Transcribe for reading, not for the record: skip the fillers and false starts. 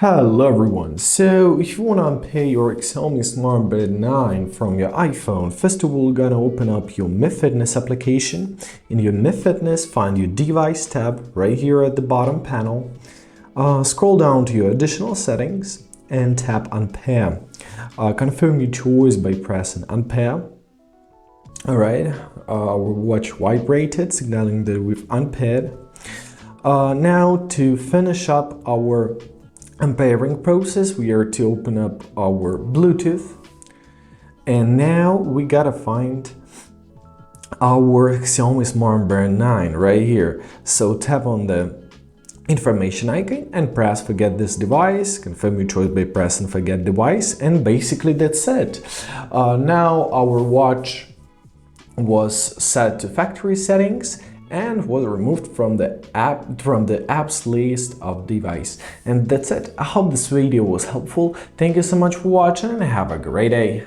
Hello everyone, so if you want to unpair your Xiaomi Smart Band 9 from your iPhone, first of all, you're gonna open up your Mi Fitness application. In your Mi Fitness, find your device tab right here at the bottom panel. Scroll down to your additional settings and tap Unpair. Confirm your choice by pressing Unpair. Alright, our watch vibrated, signaling that we've unpaired. Now to finish up our unpairing process, we are to open up our Bluetooth, and now we gotta find our Xiaomi Smart Band 9 right here. So tap on the information icon and press forget this device, confirm your choice by pressing forget device, and basically that's it. Now our watch was set to factory settings and was removed from the apps list of device. And that's it. I hope this video was helpful. Thank you so much for watching and have a great day.